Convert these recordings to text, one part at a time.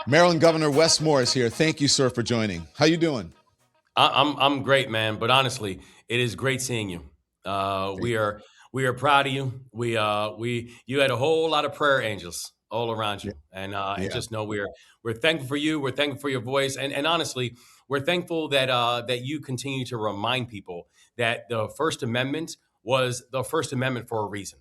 Maryland Governor Wes Moore is here. Thank you, sir, for joining. How you doing? I'm great, man. But honestly, it is great seeing you. Thank We are proud of you. We you had a whole lot of prayer angels all around you. you, and Yeah. just know we're thankful for you. We're thankful for your voice, and honestly, we're thankful that you continue to remind people that the First Amendment was the First Amendment for a reason.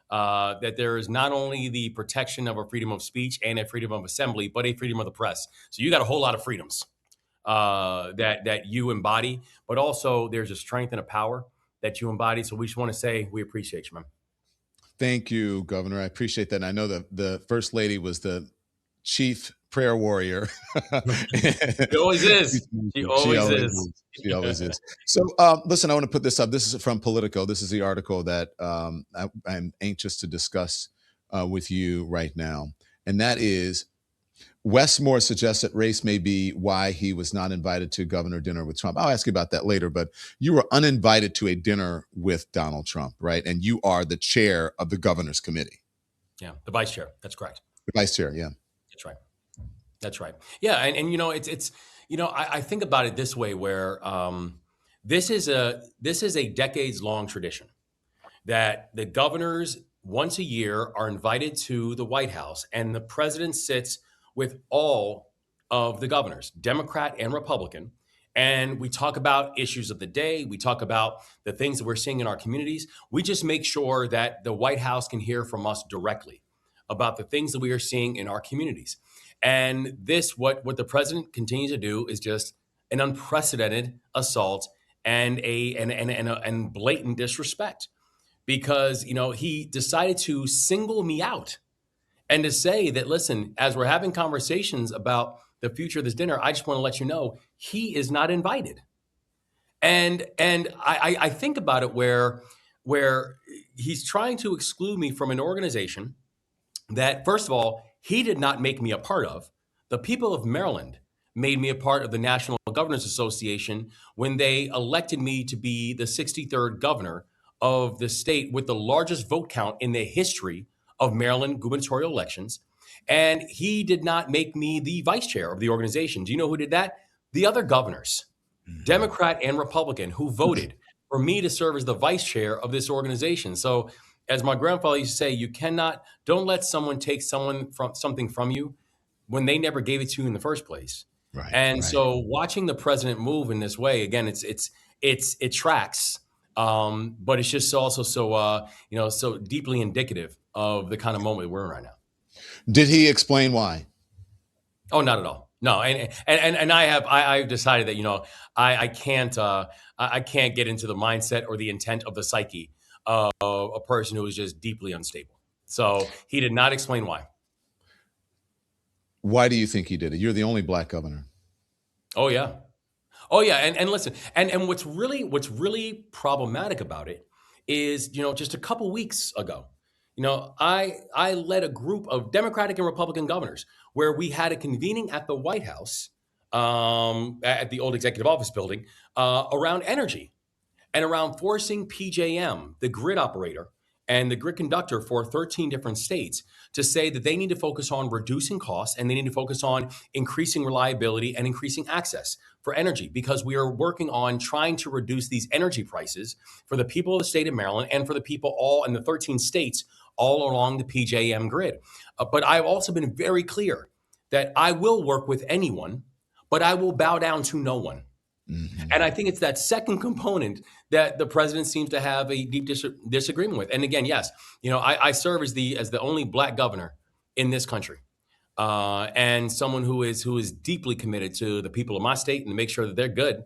That there is not only the protection of a freedom of speech and a freedom of assembly, but a freedom of the press. So you got a whole lot of freedoms that you embody, but also there's a strength and a power that you embody. So we just want to say we appreciate you, man. Thank you, Governor. I appreciate that. And I know that the First Lady was the chief prayer warrior. She always is. She She always always is. is. She always is. So, listen, I want to put this up. This is from Politico. This is the article that I'm anxious to discuss with you right now. And that is Wes Moore suggests that race may be why he was not invited to governor dinner with Trump. I'll ask you about that later, but you were uninvited to a dinner with Donald Trump, right? And you are the chair of the governor's committee. Yeah, the vice chair. That's correct. The vice chair, yeah. That's right. That's right. Yeah, and it's I think about it this way where this is a decades long tradition that the governors once a year are invited to the White House, and the president sits with all of the governors, Democrat and Republican. And we talk about issues of the day. We talk about the things that we're seeing in our communities. We just make sure that the White House can hear from us directly about the things that we are seeing in our communities. And what the president continues to do is just an unprecedented assault and blatant disrespect, because he decided to single me out and to say that, listen, as we're having conversations about the future of this dinner, I just want to let you know he is not invited. And I think about it where he's trying to exclude me from an organization that, first of all, he did not make me a part of. The people of Maryland made me a part of the National Governors Association when they elected me to be the 63rd governor of the state with the largest vote count in the history of Maryland gubernatorial elections. And he did not make me the vice chair of the organization. Do you know who did that? The other governors, Democrat and Republican, who voted for me to serve as the vice chair of this organization. So, as my grandfather used to say, don't let someone take something from you when they never gave it to you in the first place. Right. And right. so watching the president move in this way, again, it tracks. But it's just also so deeply indicative of the kind of moment we're in right now. Did he explain why? Oh, not at all. No, and I've decided that I can't get into the mindset or the intent of the psyche of a person who is just deeply unstable. So he did not explain why. Why do you think he did it? You're the only black governor. Oh yeah. And listen, and what's really problematic about it is, just a couple weeks ago, I led a group of Democratic and Republican governors where we had a convening at the White House, at the old executive office building, around energy and around forcing PJM, the grid operator and the grid conductor for 13 different states, to say that they need to focus on reducing costs and they need to focus on increasing reliability and increasing access for energy, because we are working on trying to reduce these energy prices for the people of the state of Maryland and for the people all in the 13 states all along the PJM grid. But I've also been very clear that I will work with anyone, but I will bow down to no one. Mm-hmm. And I think it's that second component that the president seems to have a deep disagreement with. And again, yes, I serve as the only black governor in this country, and someone who is deeply committed to the people of my state and to make sure that they're good.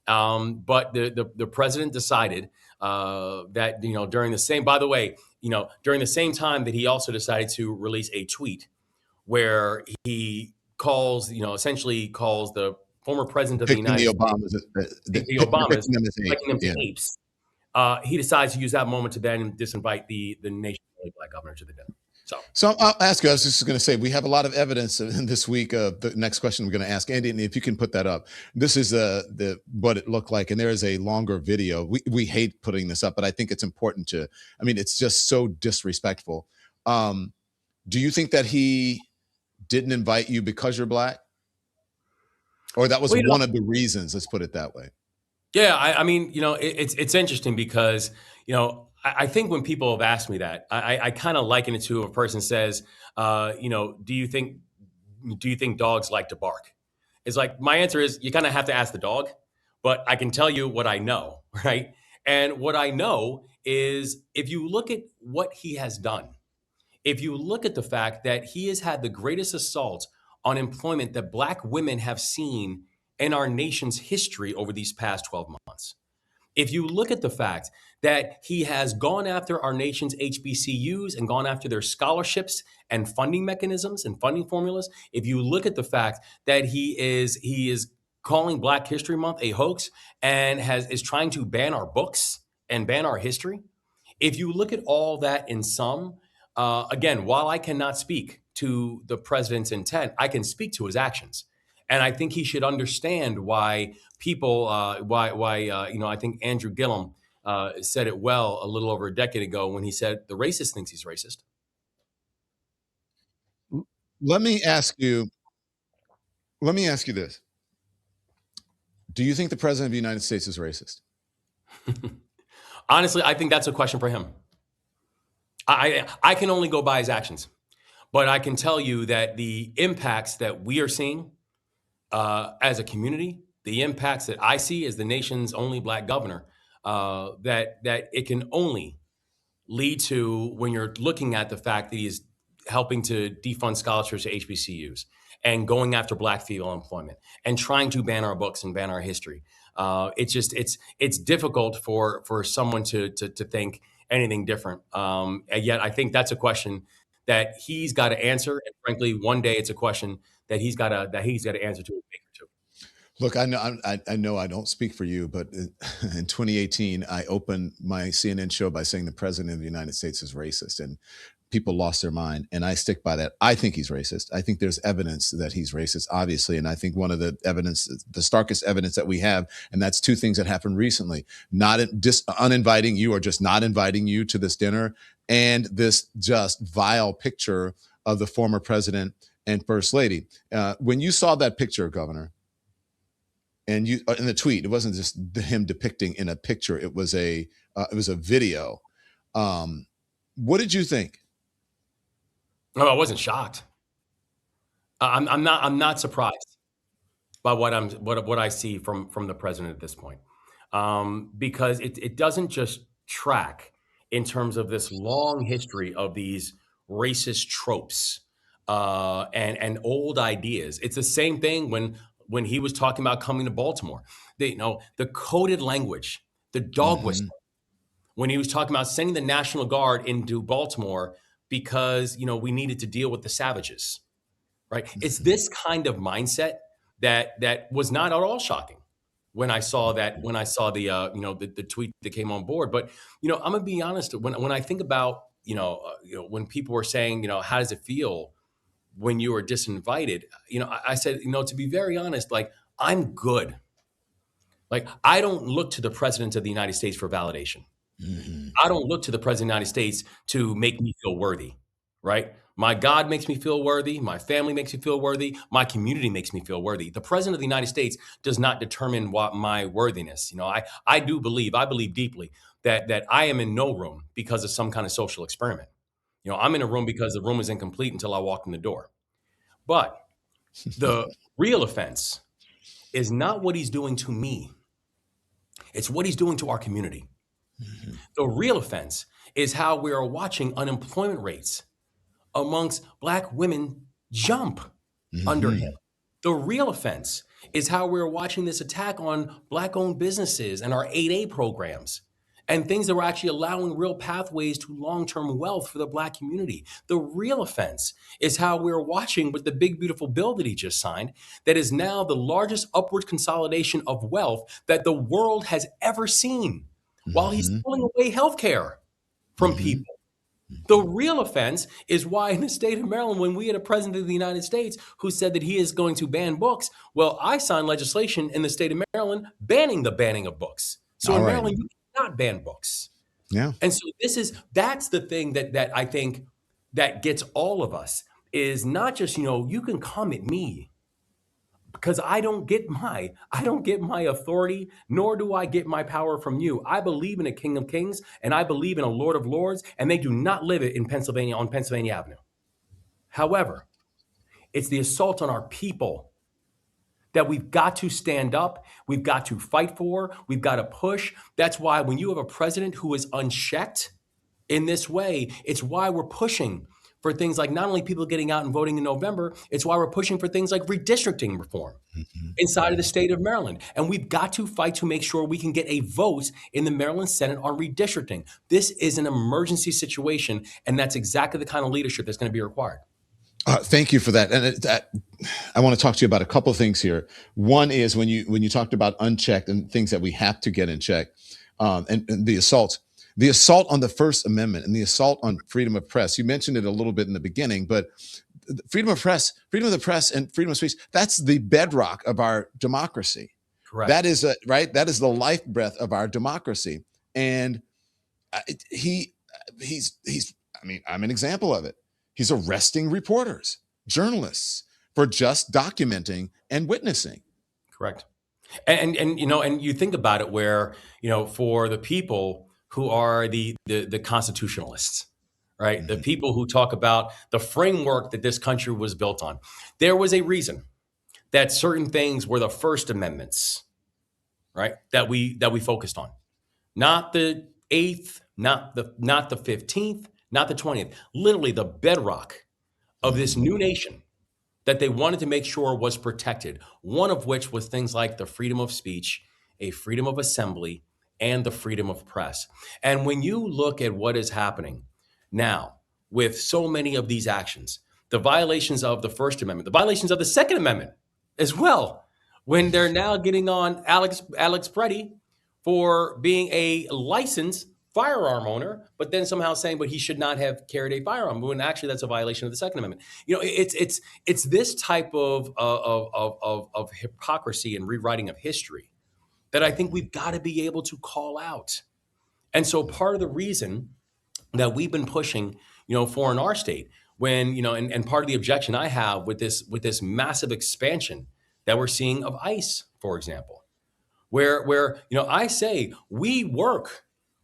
But the president decided that during the same time that he also decided to release a tweet where he essentially calls the former president of the United States, the Obamas, liking them to apes. He decides to use that moment to then disinvite the nation's only black governor to the dinner. So I'll ask you, I was just going to say, we have a lot of evidence in this week. The next question we're going to ask Andy, and if you can put that up, this is what it looked like. And there is a longer video. We hate putting this up, but I think it's important it's just so disrespectful. Do you think that he didn't invite you because you're Black? Or that was Well, one of the reasons, let's put it that way. yeah, I mean, it's interesting because, I think when people have asked me that, I kind of liken it to a person says, do you think dogs like to bark? It's like my answer is you kind of have to ask the dog, but I can tell you what I know, right? And what I know is if you look at what he has done, if you look at the fact that he has had the greatest assault on employment that Black women have seen in our nation's history over these past 12 months, if you look at the fact that he has gone after our nation's HBCUs and gone after their scholarships and funding mechanisms and funding formulas, if you look at the fact that he is calling Black History Month a hoax and is trying to ban our books and ban our history, if you look at all that in sum, again, while I cannot speak to the president's intent, I can speak to his actions. And I think he should understand why people, I think Andrew Gillum said it well a little over a decade ago when he said, the racist thinks he's racist. Let me ask you, this. Do you think the president of the United States is racist? Honestly, I think that's a question for him. I can only go by his actions, but I can tell you that the impacts that we are seeing as a community, the impacts that I see as the nation's only Black governor, that it can only lead to when you're looking at the fact that he is helping to defund scholarships to HBCUs and going after Black female employment and trying to ban our books and ban our history. It's difficult for someone to think anything different. And yet, I think that's a question that he's got to answer. And frankly, one day it's a question that he's got to answer to a baker too. Look, I know I don't speak for you, but in 2018, I opened my CNN show by saying the president of the United States is racist, and people lost their mind. And I stick by that. I think he's racist. I think there's evidence that he's racist, obviously. And I think one of the starkest evidence that we have, and that's two things that happened recently: not just uninviting you, or just not inviting you to this dinner, and this just vile picture of the former president and first lady. When you saw that picture, Governor, and you in the tweet, it wasn't just him depicting in a picture; it was a video. What did you think? No, I wasn't shocked. I'm not surprised by what I see from the president at this point, because it doesn't just track in terms of this long history of these racist tropes and old ideas. It's the same thing when he was talking about coming to Baltimore. The coded language, the dog whistle, when he was talking about sending the National Guard into Baltimore because we needed to deal with the savages, right? It's this kind of mindset that was not at all shocking when I saw the the tweet that came on board. But I'm gonna be honest, when I think about when people were saying how does it feel when you were disinvited, I said to be very honest, like I'm good. Like I don't look to the president of the United States for validation. I don't look to the president of the United States to make me feel worthy, right? My God makes me feel worthy. My family makes me feel worthy. My community makes me feel worthy. The president of the United States does not determine what my worthiness. I believe deeply that I am in no room because of some kind of social experiment. I'm in a room because the room is incomplete until I walk in the door. But the real offense is not what he's doing to me. It's what he's doing to our community. The real offense is how we are watching unemployment rates amongst Black women jump under him. The real offense is how we're watching this attack on Black-owned businesses and our 8A programs and things that were actually allowing real pathways to long-term wealth for the Black community. The real offense is how we're watching with the big, beautiful bill that he just signed that is now the largest upward consolidation of wealth that the world has ever seen, while he's pulling away health care from people. The real offense is why in the state of Maryland, when we had a president of the United States who said that he is going to ban books, well, I signed legislation in the state of Maryland banning the banning of books. So in Maryland, you cannot ban books. Yeah. And so that's the thing that I think that gets all of us is not just, you can come at me because I don't get my authority, nor do I get my power from you. I believe in a King of Kings and I believe in a Lord of Lords, and they do not live it in Pennsylvania on Pennsylvania Avenue. However, it's the assault on our people that we've got to stand up, we've got to fight for, we've got to push. That's why when you have a president who is unchecked in this way, it's why we're pushing for things like not only people getting out and voting in November, it's why we're pushing for things like redistricting reform inside of the state of Maryland. And we've got to fight to make sure we can get a vote in the Maryland Senate on redistricting. This is an emergency situation, and that's exactly the kind of leadership that's going to be required. Thank you for that. And I want to talk to you about a couple of things here. One is when you talked about unchecked and things that we have to get in check, and the assault on the First Amendment and the assault on freedom of press. You mentioned it a little bit in the beginning, but freedom of the press and freedom of speech, that's the bedrock of our democracy. Correct. That is right. That is the life breath of our democracy. And he's I'm an example of it. He's arresting reporters, journalists for just documenting and witnessing. Correct. And you think about it where, for the people who are the constitutionalists, right? Mm-hmm. The people who talk about the framework that this country was built on. There was a reason that certain things were the First Amendments, right? That we focused on. Not the 8th, not the 15th, not the 20th. Literally the bedrock of this new nation that they wanted to make sure was protected. One of which was things like the freedom of speech, a freedom of assembly, and the freedom of press. And when you look at what is happening now with so many of these actions, the violations of the First Amendment, the violations of the Second Amendment as well, when they're now getting on Alex Preddy for being a licensed firearm owner, but then somehow saying, but he should not have carried a firearm, when actually that's a violation of the Second Amendment. It's this type of hypocrisy and rewriting of history that I think we've got to be able to call out. And so part of the reason that we've been pushing, for in our state, when, and part of the objection I have with this massive expansion that we're seeing of ICE, for example, where I say we work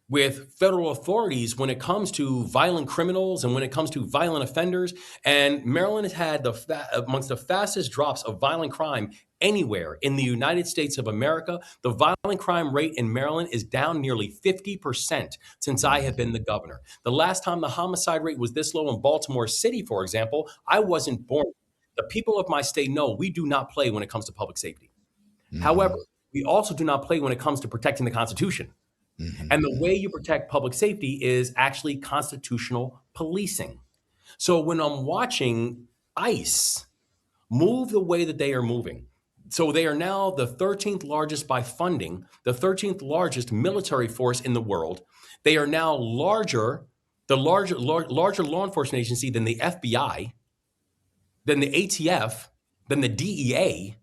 with federal authorities when it comes to violent criminals and when it comes to violent offenders. And Maryland has had amongst the fastest drops of violent crime anywhere in the United States of America. The violent crime rate in Maryland is down nearly 50% since I have been the governor. The last time the homicide rate was this low in Baltimore City, for example, I wasn't born. The people of my state know we do not play when it comes to public safety. Mm-hmm. However, we also do not play when it comes to protecting the Constitution. Mm-hmm. And the way you protect public safety is actually constitutional policing. So when I'm watching ICE move the way that they are moving, so they are now the 13th largest by funding, the 13th largest military force in the world. They are now larger law enforcement agency than the FBI, than the ATF, than the DEA.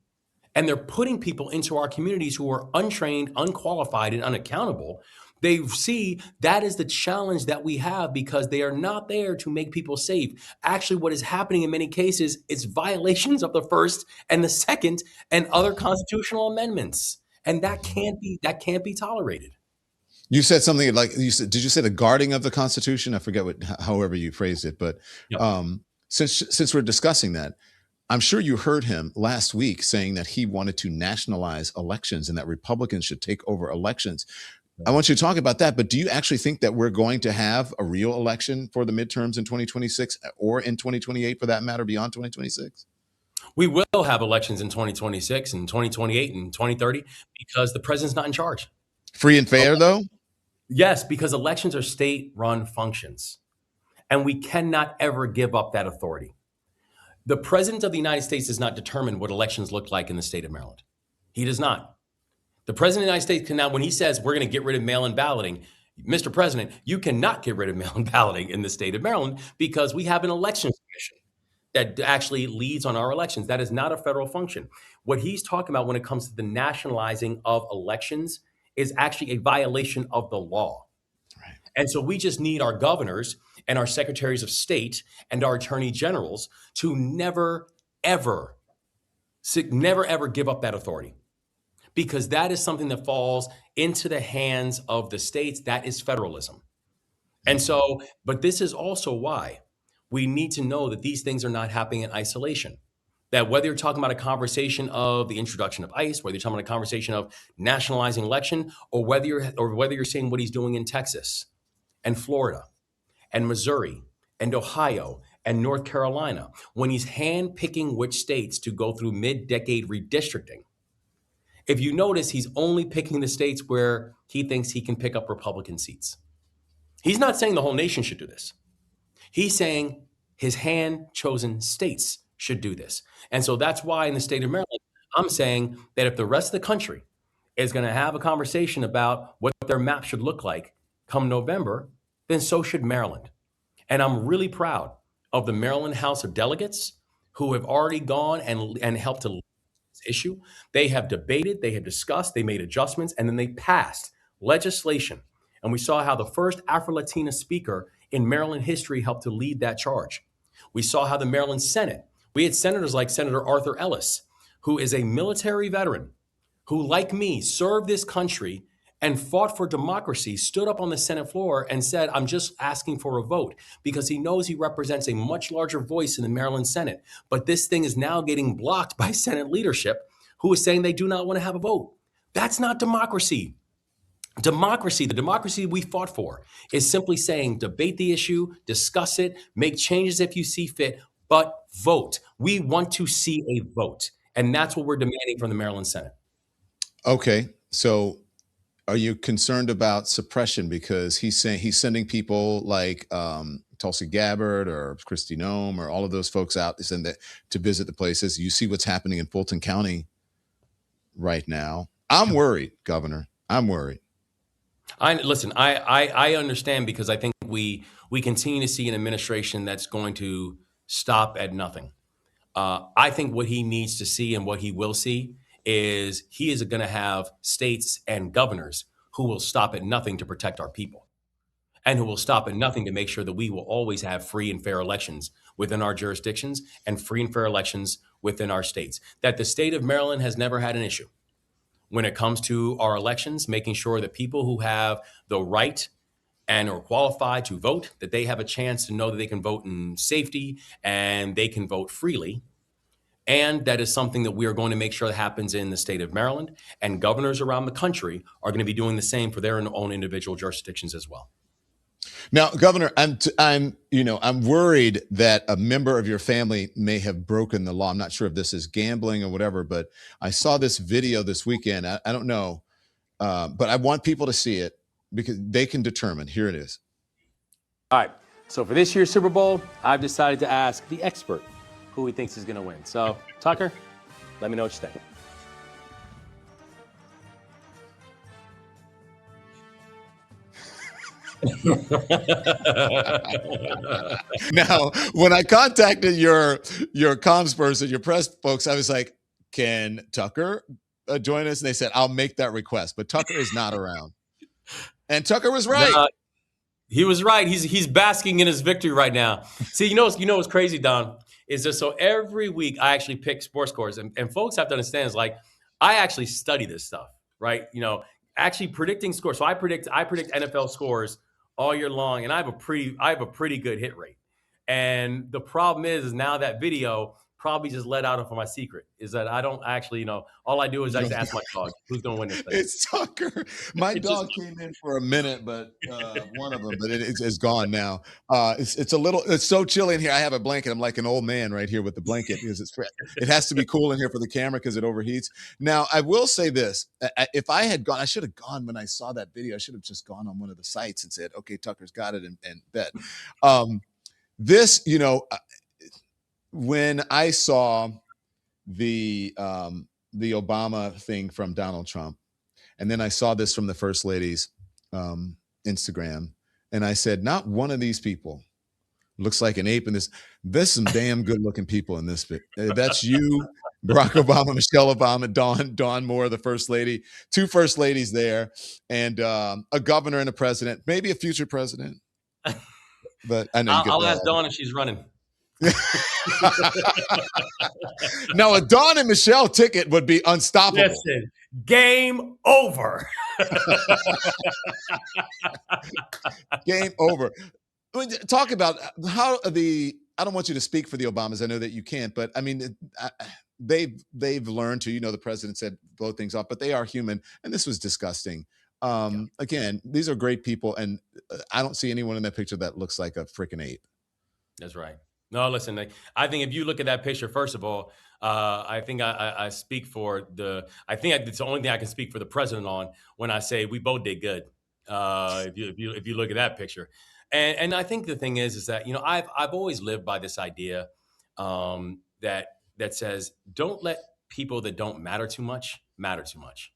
And they're putting people into our communities who are untrained, unqualified, and unaccountable. They see that is the challenge that we have because they are not there to make people safe. Actually, what is happening in many cases is violations of the First and the Second and other constitutional amendments. And that can't be tolerated. You said something like, did you say the guarding of the Constitution? I forget however you phrased it, but yep. Since we're discussing that, I'm sure you heard him last week saying that he wanted to nationalize elections and that Republicans should take over elections. I want you to talk about that, but do you actually think that we're going to have a real election for the midterms in 2026 or in 2028 for that matter, beyond 2026? We will have elections in 2026 and 2028 and 2030 because the president's not in charge. Free and fair, though? Yes, because elections are state-run functions, and we cannot ever give up that authority. The president of the United States does not determine what elections look like in the state of Maryland. He does not. The president of the United States cannot, when he says we're going to get rid of mail-in balloting, Mr. President, you cannot get rid of mail-in balloting in the state of Maryland because we have an elections commission that actually leads on our elections. That is not a federal function. What he's talking about when it comes to the nationalizing of elections is actually a violation of the law. Right. And so we just need our governors and our secretaries of state and our attorney generals to never, ever give up that authority, because that is something that falls into the hands of the states. That is federalism. And so, but this is also why we need to know that these things are not happening in isolation. That whether you're talking about a conversation of the introduction of ICE, whether you're talking about a conversation of nationalizing election, or whether you're saying what he's doing in Texas and Florida and Missouri and Ohio and North Carolina, when he's handpicking which states to go through mid-decade redistricting, if you notice, he's only picking the states where he thinks he can pick up Republican seats. He's not saying the whole nation should do this. He's saying his hand-chosen states should do this. And so that's why in the state of Maryland, I'm saying that if the rest of the country is going to have a conversation about what their map should look like come November, then so should Maryland. And I'm really proud of the Maryland House of Delegates who have already gone and helped to lead this issue. They have debated, they have discussed, they made adjustments, and then they passed legislation. And we saw how the first Afro-Latina speaker in Maryland history helped to lead that charge. We saw how the Maryland Senate, we had senators like Senator Arthur Ellis, who is a military veteran, who, like me, served this country and fought for democracy, stood up on the Senate floor and said, I'm just asking for a vote, because he knows he represents a much larger voice in the Maryland Senate. But this thing is now getting blocked by Senate leadership, who is saying they do not want to have a vote. That's not democracy. Democracy, the democracy we fought for, is simply saying debate the issue, discuss it, make changes if you see fit, but vote. We want to see a vote. And that's what we're demanding from the Maryland Senate. Okay. So are you concerned about suppression? Because he's saying he's sending people like Tulsi Gabbard or Kristi Noem or all of those folks out to visit the places. You see what's happening in Fulton County right now. I'm worried, Governor. I'm worried. I understand, because I think we continue to see an administration that's going to stop at nothing. I think what he needs to see and what he will see is he is going to have states and governors who will stop at nothing to protect our people, and who will stop at nothing to make sure that we will always have free and fair elections within our jurisdictions and free and fair elections within our states. That the state of Maryland has never had an issue when it comes to our elections, making sure that people who have the right and are qualified to vote, that they have a chance to know that they can vote in safety and they can vote freely. And that is something that we are going to make sure that happens in the state of Maryland, and governors around the country are going to be doing the same for their own individual jurisdictions as well. Now, Governor, I'm worried that a member of your family may have broken the law. I'm not sure if this is gambling or whatever, but I saw this video this weekend. I don't know, but I want people to see it because they can determine. Here it is. All right. So for this year's Super Bowl, I've decided to ask the expert who he thinks is going to win. So, Tucker, let me know what you think. Now, when I contacted your comms person, your press folks, I was like, can Tucker join us? And they said, I'll make that request. But Tucker is not around. And Tucker was right. He was right. He's basking in his victory right now. See, you know what's crazy, Don, is just so every week I actually pick sports scores, and folks have to understand is like I actually study this stuff, right? Actually predicting scores. So I predict NFL scores all year long, and I have a pretty good hit rate. And the problem is now that video probably just let out for my secret is that I don't actually, all I do is I just ask my dog who's going to win this thing. It's Tucker. My dog came in for a minute, but one of them, but it's gone now. It's so chilly in here. I have a blanket. I'm like an old man right here with the blanket because it has to be cool in here for the camera because it overheats. Now, I will say this. If I had gone, I should have gone when I saw that video. I should have just gone on one of the sites and said, okay, Tucker's got it and bet. When I saw the Obama thing from Donald Trump, and then I saw this from the First Lady's Instagram, and I said, not one of these people looks like an ape in this. There's some damn good looking people in this. That's you, Barack Obama, Michelle Obama, Dawn Moore, the First Lady, two First Ladies there, and a governor and a president, maybe a future president. But I know you get I'll ask Dawn if she's running. Now, a Don and Michelle ticket would be unstoppable. Listen, game over. Game over. I mean, talk about how I don't want you to speak for the Obamas. I know that you can't, but I mean, they've learned to, the president said blow things off, but they are human. And this was disgusting. Again, these are great people. And I don't see anyone in that picture that looks like a freaking ape. That's right. No, listen, I think if you look at that picture, first of all, I think I speak for I think it's the only thing I can speak for the president on when I say we both did good. If you look at that picture, and I think the thing is that, I've always lived by this idea that says, don't let people that don't matter too much matter too much.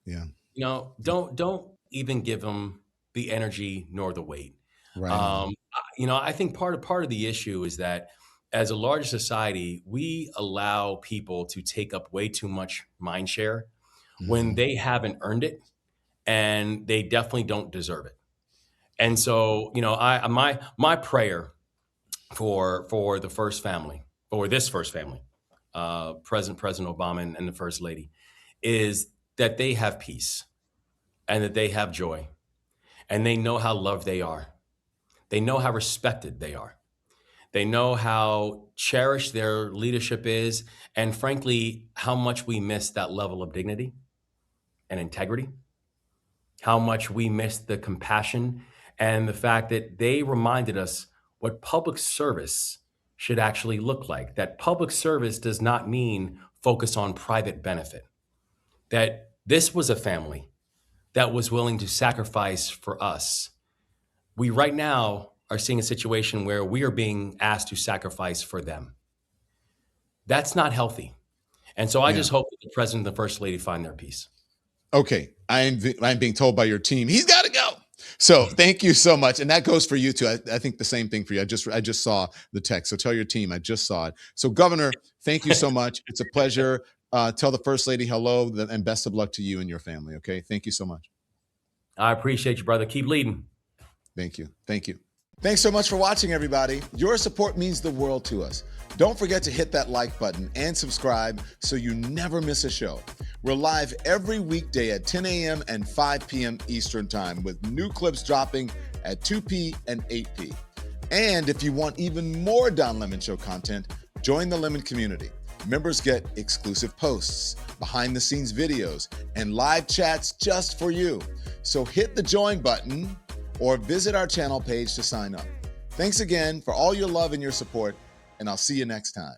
Yeah. Don't even give them the energy nor the weight. Right. I think part of the issue is that as a larger society, we allow people to take up way too much mind share when they haven't earned it, and they definitely don't deserve it. And so, my prayer for the first family, or this first family, President Obama and the First Lady, is that they have peace and that they have joy, and they know how loved they are. They know how respected they are. They know how cherished their leadership is, and frankly, how much we miss that level of dignity and integrity, how much we miss the compassion, and the fact that they reminded us what public service should actually look like. That public service does not mean focus on private benefit. That this was a family that was willing to sacrifice for us. We right now are seeing a situation where we are being asked to sacrifice for them. That's not healthy. And so I just hope that the president and the first lady find their peace. Okay. I'm being told by your team, he's got to go. So thank you so much. And that goes for you too. I think the same thing for you. I just saw the text. So tell your team, I just saw it. So Governor, thank you so much. It's a pleasure. Tell the first lady hello, and best of luck to you and your family. Okay. Thank you so much. I appreciate you, brother. Keep leading. Thank you. Thank you. Thanks so much for watching, everybody. Your support means the world to us. Don't forget to hit that like button and subscribe so you never miss a show. We're live every weekday at 10 a.m. and 5 p.m. Eastern Time, with new clips dropping at 2 p. and 8 p. And if you want even more Don Lemon Show content, join the Lemon community. Members get exclusive posts, behind-the-scenes videos, and live chats just for you. So hit the join button or visit our channel page to sign up. Thanks again for all your love and your support, and I'll see you next time.